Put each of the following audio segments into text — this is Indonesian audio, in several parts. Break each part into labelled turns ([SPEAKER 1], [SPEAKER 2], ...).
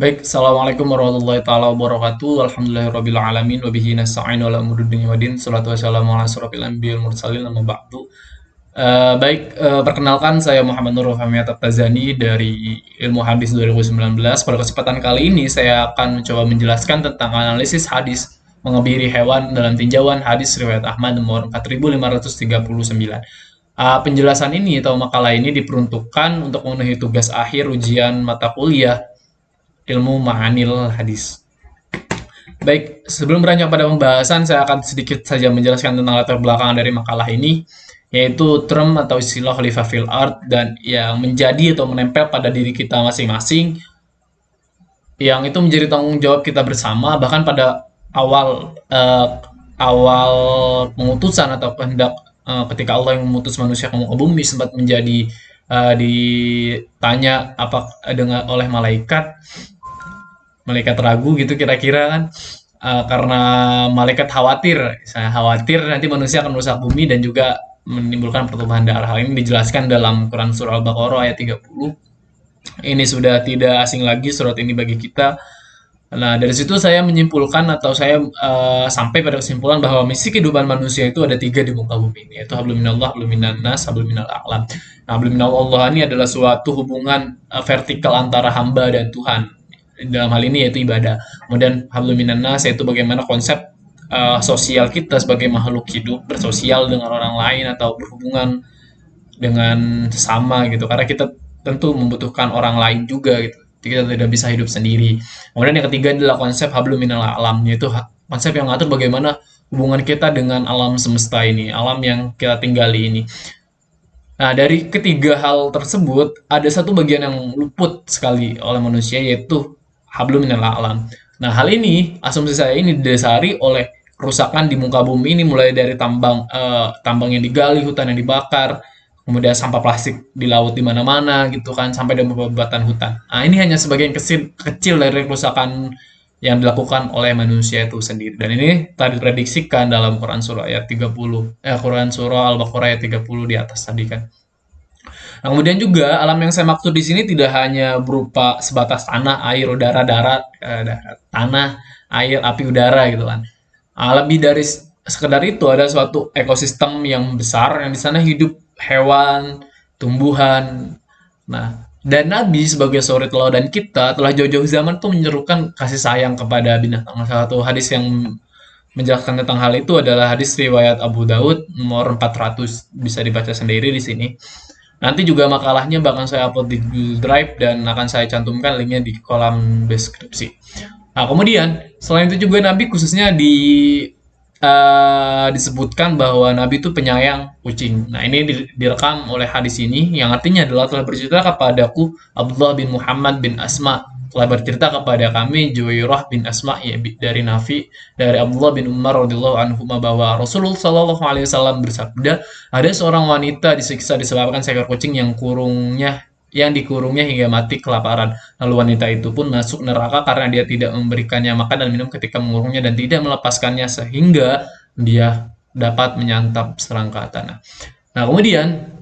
[SPEAKER 1] Baik, Assalamualaikum warahmatullahi taala wabarakatuh. Alhamdulillahirabbil alamin wa bihi nasta'in ala umuri dunya waddin. Shalatu wassalamu ala asyrofil anbiya'il mursalin amma ba'du. Perkenalkan saya Muhammad Nur Fahmi Tazani dari Ilmu Hadis 2019. Pada kesempatan kali ini saya akan mencoba menjelaskan tentang analisis hadis mengebiri hewan dalam tinjauan hadis riwayat Ahmad nomor 4539. Penjelasan ini atau makalah ini diperuntukkan untuk memenuhi tugas akhir ujian mata kuliah ilmu ma'anil hadis. Baik, sebelum beranjak pada pembahasan, saya akan sedikit saja menjelaskan tentang latar belakang dari makalah ini, yaitu term atau istilah khalifah fil art dan yang menjadi atau menempel pada diri kita masing-masing, yang itu menjadi tanggung jawab kita bersama, bahkan pada awal pengutusan atau kehendak ketika Allah yang memutus manusia ke muka bumi sempat menjadi ditanya apa dengan oleh malaikat ragu gitu kira-kira kan. Karena malaikat khawatir, saya khawatir nanti manusia akan merusak bumi dan juga menimbulkan pertumpahan darah. Hal ini dijelaskan dalam Quran surah Al-Baqarah ayat 30. Ini sudah tidak asing lagi surat ini bagi kita. Nah, dari situ saya menyimpulkan atau saya sampai pada kesimpulan bahwa misi kehidupan manusia itu ada tiga di muka bumi ini, yaitu hablum minallah, hablum minannas, hablum minal a'lam. Nah, hablum minallah ini adalah suatu hubungan vertikal antara hamba dan Tuhan. Dalam hal ini yaitu ibadah. Kemudian hablum minannas yaitu bagaimana konsep sosial kita sebagai makhluk hidup bersosial dengan orang lain atau berhubungan dengan sesama gitu. Karena kita tentu membutuhkan orang lain juga gitu. Kita tidak bisa hidup sendiri. Kemudian yang ketiga adalah konsep hablum minal alam, yaitu konsep yang mengatur bagaimana hubungan kita dengan alam semesta ini, alam yang kita tinggali ini. Nah, dari ketiga hal tersebut, ada satu bagian yang luput sekali oleh manusia, yaitu hablum minal alam. Nah, hal ini, asumsi saya ini didasari oleh kerusakan di muka bumi ini, mulai dari tambang yang digali, hutan yang dibakar, kemudian sampah plastik di laut di mana-mana gitu kan, sampai dengan pembabatan hutan. Nah, ini hanya sebagian kecil, kecil dari kerusakan yang dilakukan oleh manusia itu sendiri. Dan ini tadi diprediksikan dalam Quran surah ayat 30, Quran surah Al-Baqarah ayat 30 di atas tadi kan. Nah, kemudian juga alam yang saya maksud di sini tidak hanya berupa sebatas tanah, air, udara, darat, tanah, air, api, udara gitu kan. Lebih dari sekedar itu ada suatu ekosistem yang besar yang di sana hidup hewan, tumbuhan. Nah, dan Nabi sebagai suri teladan kita telah jauh-jauh zaman tuh menyerukan kasih sayang kepada binatang. Salah satu hadis yang menjelaskan tentang hal itu adalah hadis riwayat Abu Daud nomor 400, bisa dibaca sendiri di sini. Nanti juga makalahnya bakal saya upload di Google Drive dan akan saya cantumkan linknya di kolom deskripsi. Nah, kemudian selain itu juga Nabi khususnya disebutkan bahwa Nabi itu penyayang kucing. Nah, ini direkam oleh hadis ini yang artinya adalah telah bercerita kepadaku Abdullah bin Muhammad bin Asma, telah bercerita kepada kami Juwairah bin Asma ya, dari Nafi dari Abdullah bin Umar radhiyallahu anhu bahwa Rasulullah Shallallahu alaihi wasallam bersabda, ada seorang wanita disiksa disebabkan seekor kucing yang dikurungnya hingga mati kelaparan. Lalu wanita itu pun masuk neraka karena dia tidak memberikannya makan dan minum ketika mengurungnya dan tidak melepaskannya sehingga dia dapat menyantap serangka tanah. Nah, kemudian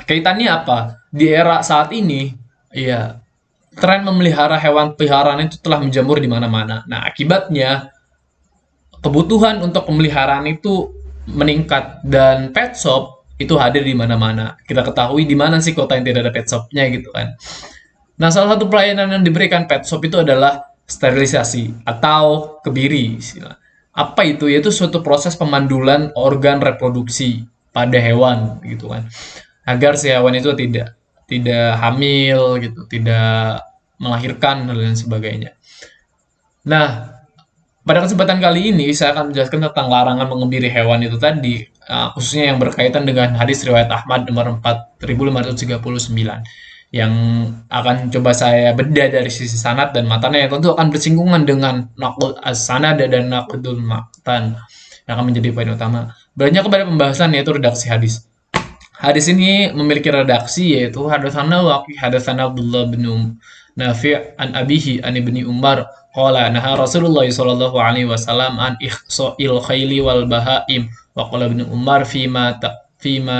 [SPEAKER 1] kaitannya apa? Di era saat ini, ya, tren memelihara hewan peliharaan itu telah menjamur di mana-mana. Nah, akibatnya kebutuhan untuk pemeliharaan itu meningkat dan pet shop itu hadir di mana-mana. Kita ketahui di mana sih kota yang tidak ada pet shopnya gitu kan. Nah, salah satu pelayanan yang diberikan pet shop itu adalah sterilisasi atau kebiri. Apa itu? Yaitu suatu proses pemandulan organ reproduksi pada hewan gitu kan. Agar si hewan itu tidak hamil gitu, tidak melahirkan dan lain sebagainya. Nah, pada kesempatan kali ini saya akan menjelaskan tentang larangan mengebiri hewan itu tadi, khususnya yang berkaitan dengan hadis riwayat Ahmad nomor 4539 yang akan coba saya bedah dari sisi sanad dan matanya yang tentu akan bersinggungan dengan naqd as-sanad dan naqdul matan yang akan menjadi poin utama. Beranjak kepada pembahasan yaitu redaksi hadis. Hadis ini memiliki redaksi yaitu hadatsana Waqi hadatsana Abdullah bin Nafi' an abihi an ibni Umar qala naha Rasulullah sallallahu alaihi wasallam an ikhsa'il khayli wal bahaim wa qala ibnu Umar fima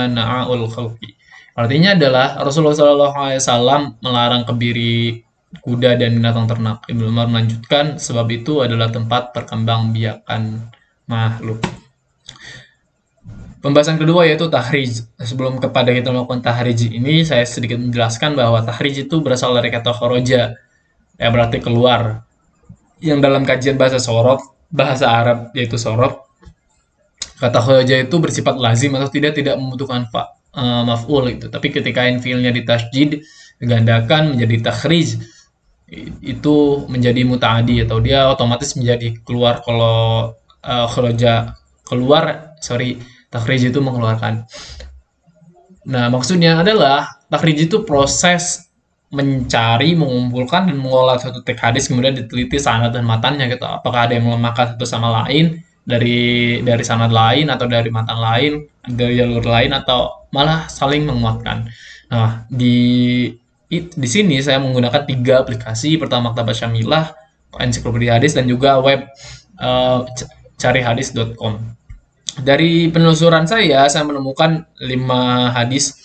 [SPEAKER 1] na'ul khalqi. Artinya adalah Rasulullah sallallahu alaihi wasallam melarang kebiri kuda dan binatang ternak. Ibnu Umar melanjutkan, sebab itu adalah tempat perkembangbiakan makhluk. Pembahasan kedua yaitu tahrij. Sebelum kepada kita melakukan tahrij ini, saya sedikit menjelaskan bahwa tahrij itu berasal dari kata khoroja, ya berarti keluar. Yang dalam kajian bahasa Arab yaitu sorof, kata khoroja itu bersifat lazim atau tidak membutuhkan maf'ul itu. Tapi ketika fiilnya ditasjid, digandakan menjadi takhrij, itu menjadi muta'adi atau dia otomatis menjadi keluar. Kalau khoroja keluar, sorry, takhrij itu mengeluarkan. Nah, maksudnya adalah takhrij itu proses mencari, mengumpulkan, dan mengolah suatu teks hadis, kemudian diteliti sanad dan matannya gitu. Apakah ada yang melemahkan satu sama lain dari sanad lain atau dari matan lain, dari jalur lain, atau malah saling menguatkan. Nah, di sini saya menggunakan 3 aplikasi. Pertama, Maktabah Syamilah, ensiklopedia hadis, dan juga web carihadis.com. Dari penelusuran saya menemukan 5 hadis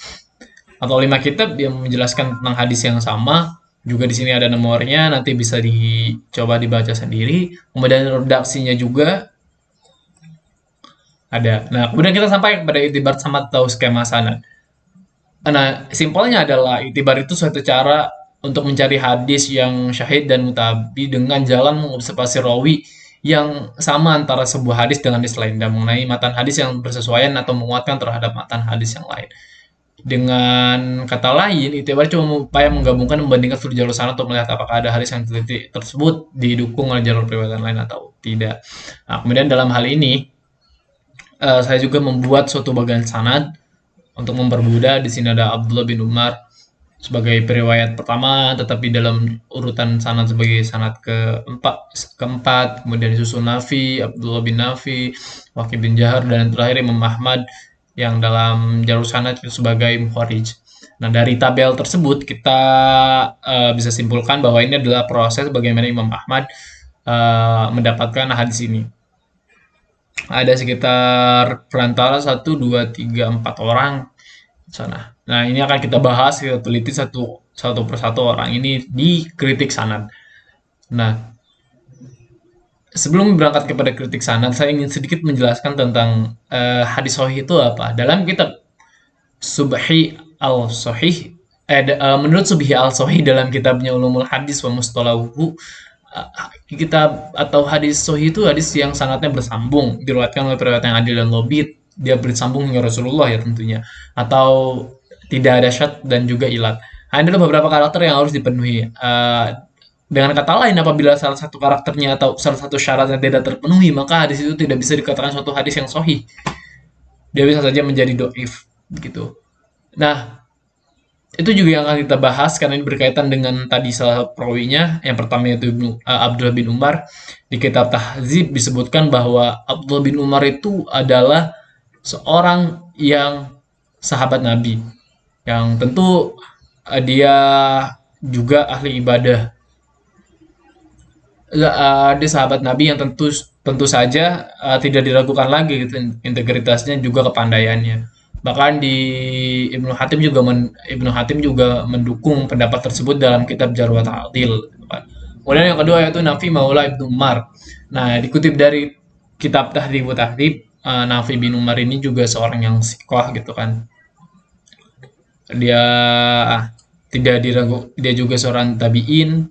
[SPEAKER 1] atau 5 kitab yang menjelaskan tentang hadis yang sama. Juga di sini ada nomornya, nanti bisa dicoba dibaca sendiri. Kemudian redaksinya juga ada. Nah, kemudian kita sampai kepada itibar sama atau skema sanad. Nah, simpelnya adalah itibar itu suatu cara untuk mencari hadis yang syahid dan mutabi dengan jalan mengobservasi rawi yang sama antara sebuah hadis dengan hadis lain dan mengenai matan hadis yang bersesuaian atau menguatkan terhadap matan hadis yang lain. Dengan kata lain, itibar cuma upaya menggabungkan membandingkan seluruh jalur sanad untuk melihat apakah ada hadis yang teliti tersebut didukung oleh jalur riwayat lain atau tidak. Nah, kemudian dalam hal ini saya juga membuat suatu bagian sanad untuk mempermudah. Di sini ada Abdullah bin Umar sebagai periwayat pertama, tetapi dalam urutan sanad sebagai sanad keempat, kemudian disusul Nafi, Abdullah bin Nafi, Waqi bin Jahar, dan terakhir Imam Ahmad yang dalam jalur sanad itu sebagai mukharij. Nah, dari tabel tersebut kita bisa simpulkan bahwa ini adalah proses bagaimana Imam Ahmad mendapatkan hadis ini. Ada sekitar perantara 1, 2, 3, 4 orang sana. Nah, ini akan kita bahas, kita teliti satu persatu orang ini di kritik sanad. Nah, sebelum berangkat kepada kritik sanad, saya ingin sedikit menjelaskan tentang hadis sahih itu apa. Dalam kitab Subhi al-Sahih, menurut Subhi al-Sahih dalam kitabnya Ulumul Hadis wa Mustalahuhu, kitab atau hadis sahih itu hadis yang sangatnya bersambung, diriwayatkan oleh periwayat yang adil dan lobit, dia bersambung hingga Rasulullah ya tentunya, atau tidak ada syad dan juga ilat. Ada beberapa karakter yang harus dipenuhi. Dengan kata lain, apabila salah satu karakternya atau salah satu syaratnya tidak terpenuhi, maka hadis itu tidak bisa dikatakan suatu hadis yang sahih. Dia bisa saja menjadi doif, gitu. Nah, itu juga yang akan kita bahas karena ini berkaitan dengan tadi salah perawinya. Yang pertama yaitu Abdullah bin Umar. Di kitab Tahzib disebutkan bahwa Abdullah bin Umar itu adalah seorang yang sahabat Nabi, yang tentu dia juga ahli ibadah. Dia sahabat Nabi yang tentu saja tidak diragukan lagi gitu, integritasnya juga kepandaiannya. Bahkan di Ibnu Hatim juga mendukung pendapat tersebut dalam kitab Jarh wa Ta'dil. Kemudian yang kedua yaitu Nafi Maula Ibnu Umar. Nah, dikutip dari kitab Tahdhib Tahdhib, Nafi bin Umar ini juga seorang yang sikoh gitu kan. Dia tidak diragu, dia juga seorang tabi'in,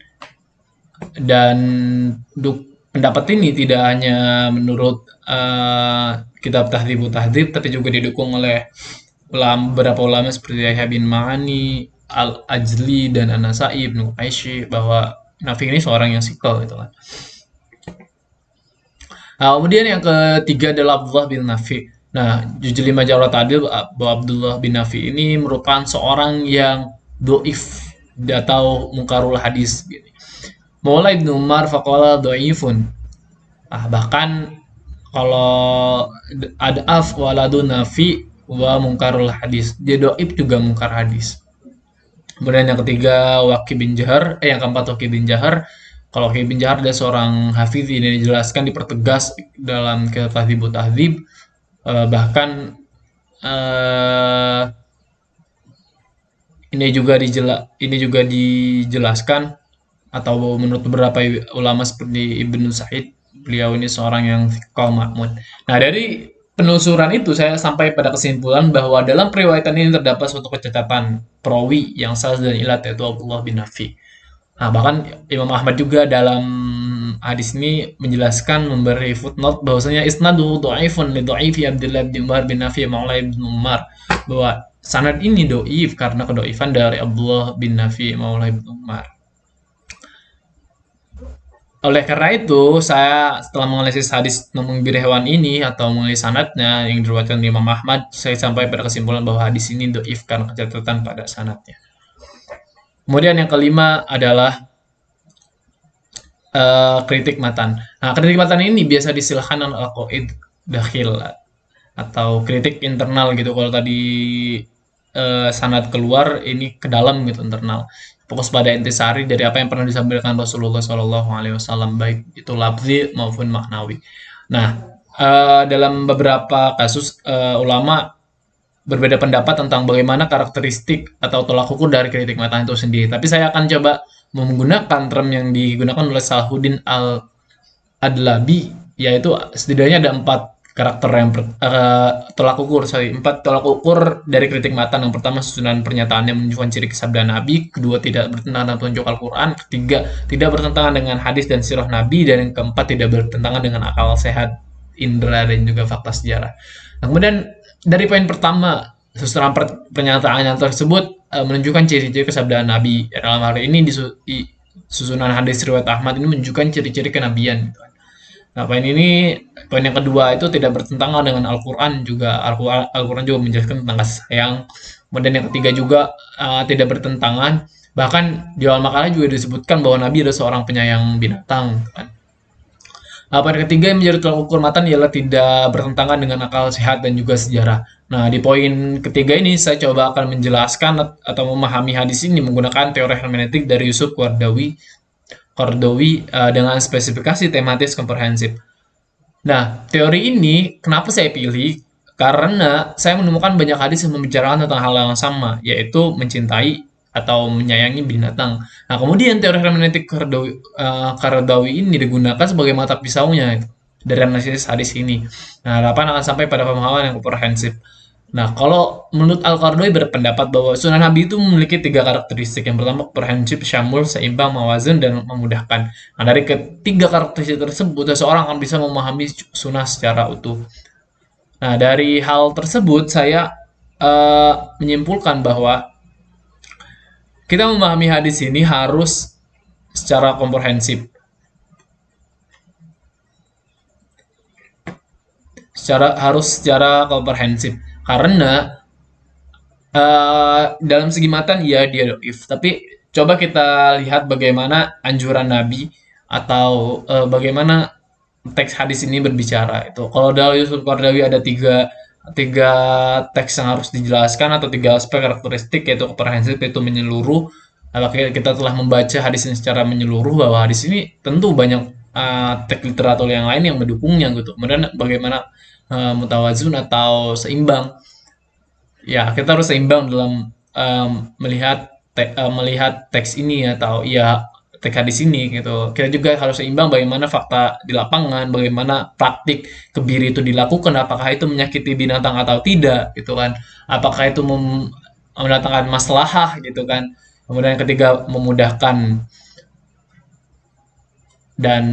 [SPEAKER 1] dan pendapat ini tidak hanya menurut kitab Tahdhib Tahdhib, tapi juga didukung oleh beberapa ulama seperti Yahya bin Ma'ani, Al-Ajli, dan An-Nasai, Ibnu Qaishi, bahwa Nafi ini seorang yang sikal gitu kan. Nah, kemudian yang ketiga adalah Abdullah bin Nafi. Nah, Juz 5 Jarh Ta'dil bahwa Abdullah bin Nafi ini merupakan seorang yang doif atau mungkarul hadis. Maula Ibnu Umar faqala doifun. Bahkan kalau ada waladu Nafi wa mungkarul hadis, dia doib juga mungkar hadis. Kemudian yang ketiga Waqi bin Jahar, yang keempat Waqi bin Jahar. Kalau Waqi bin Jahar adalah seorang hafiz, ini dijelaskan dipertegas dalam kitab Tahdhib Tahdhib. Bahkan ini juga dijelaskan atau menurut beberapa ulama seperti Ibnu Sa'id, beliau ini seorang yang thiqah Mahmud. Nah, dari penelusuran itu saya sampai pada kesimpulan bahwa dalam periwayatan ini terdapat suatu kecacatan perawi yang salah dan ilat, yaitu Abdullah bin Nafi. Nah, bahkan Imam Ahmad juga dalam hadis ini menjelaskan, memberi footnote bahwasanya isnaduhu dhaifun li dhaifi Abdullah bin Umar bin Nafi maula bin Umar, bahwa sanad ini doif karena kedoifan dari Abdullah bin Nafi maula bin Umar. Oleh karena itu, saya setelah menganalisis hadis nomor hewan ini atau menganalisis sanadnya yang diriwayatkan Imam Ahmad, saya sampai pada kesimpulan bahwa hadis ini doif karena kecacatan pada sanadnya. Kemudian yang kelima adalah kritik matan. Nah, kritik matan ini biasa disilahkan al-qaid dakhil atau kritik internal gitu. Kalau tadi sanad keluar, ini ke dalam gitu, internal. Fokus pada intisari dari apa yang pernah disampaikan Rasulullah SAW, baik itu lafzi maupun maknawi. Nah, dalam beberapa kasus ulama berbeda pendapat tentang bagaimana karakteristik atau tolak ukur dari kritik matan itu sendiri. Tapi saya akan coba menggunakan term yang digunakan oleh Salahuddin Al-Adlabi, yaitu setidaknya ada 4 karakter yang tolak ukur, empat tolak ukur dari kritik matan. Yang pertama, susunan pernyataannya menunjukkan ciri kesabdaan Nabi. Kedua, tidak bertentangan dengan petunjuk Al-Quran. Ketiga, tidak bertentangan dengan hadis dan sirah Nabi. Dan yang keempat, tidak bertentangan dengan akal sehat, indera, dan juga fakta sejarah. Nah, kemudian dari poin pertama, susunan pernyataan yang tersebut menunjukkan ciri-ciri kesabdaan Nabi. Dalam hal ini di susunan hadis riwayat Ahmad ini menunjukkan ciri-ciri kenabian. Gitu. Nah, poin yang kedua itu tidak bertentangan dengan Al-Quran juga. Al-Quran juga menjelaskan tentang kasih sayang. Kemudian yang ketiga juga tidak bertentangan. Bahkan di awal makalah juga disebutkan bahwa Nabi adalah seorang penyayang binatang. Kan? Poin ketiga yang menjadi tolak ukur matan ialah tidak bertentangan dengan akal sehat dan juga sejarah. Nah, di poin ketiga ini saya coba akan menjelaskan atau memahami hadis ini menggunakan teori hermeneutik dari Yusuf Qaradawi dengan spesifikasi tematis komprehensif. Nah, teori ini kenapa saya pilih? Karena saya menemukan banyak hadis yang membicarakan tentang hal yang sama, yaitu mencintai atau menyayangi binatang. Nah, kemudian teori hermeneutik Qaradawi ini digunakan sebagai mata pisaunya dari analisis hadis ini. Nah, harapan akan sampai pada pemahaman yang komprehensif. Nah, kalau menurut Al-Qaradawi berpendapat bahwa sunnah Nabi itu memiliki 3 karakteristik. Yang pertama, komprehensif, syamul, seimbang, mawazun, dan memudahkan. Nah, dari ketiga karakteristik tersebut, seseorang akan bisa memahami sunnah secara utuh. Nah, dari hal tersebut, saya menyimpulkan bahwa kita memahami hadis ini harus secara komprehensif. Harus secara komprehensif. Karena dalam segi matan ya dia doif, tapi coba kita lihat bagaimana anjuran Nabi atau bagaimana teks hadis ini berbicara. Itu kalau dari Yusuf Qaradawi ada tiga teks yang harus dijelaskan atau 3 aspek karakteristik, yaitu komprehensif, yaitu menyeluruh. Kalau kita telah membaca hadis ini secara menyeluruh, bahwa hadis ini tentu banyak teks literatur yang lain yang mendukungnya gitu. Kemudian bagaimana mutawazun atau seimbang. Ya, kita harus seimbang dalam melihat teks ini atau ya teks hadis ini gitu. Kita juga harus seimbang bagaimana fakta di lapangan, bagaimana praktik kebiri itu dilakukan, apakah itu menyakiti binatang atau tidak gitu kan. Apakah itu mendatangkan maslahah gitu kan. Kemudian yang ketiga, memudahkan. Dan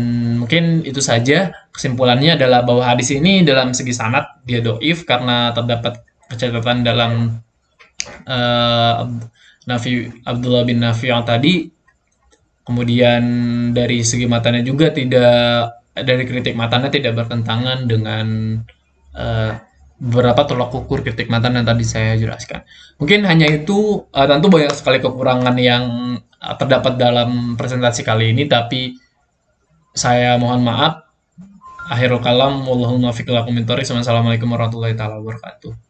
[SPEAKER 1] mungkin itu saja. Kesimpulannya adalah bahwa hadis ini dalam segi sanad dia doif karena terdapat kecacatan dalam Abdullah bin Nafi yang tadi. Kemudian dari segi matanya juga dari kritik matanya tidak bertentangan dengan beberapa tolak ukur kritik matan yang tadi saya jelaskan. Mungkin hanya itu. Tentu banyak sekali kekurangan yang terdapat dalam presentasi kali ini, tapi saya mohon maaf. Akhirul kalam, wallahu muwaffiq ila aqwamit thoriq. Wassalamualaikum warahmatullahi wabarakatuh.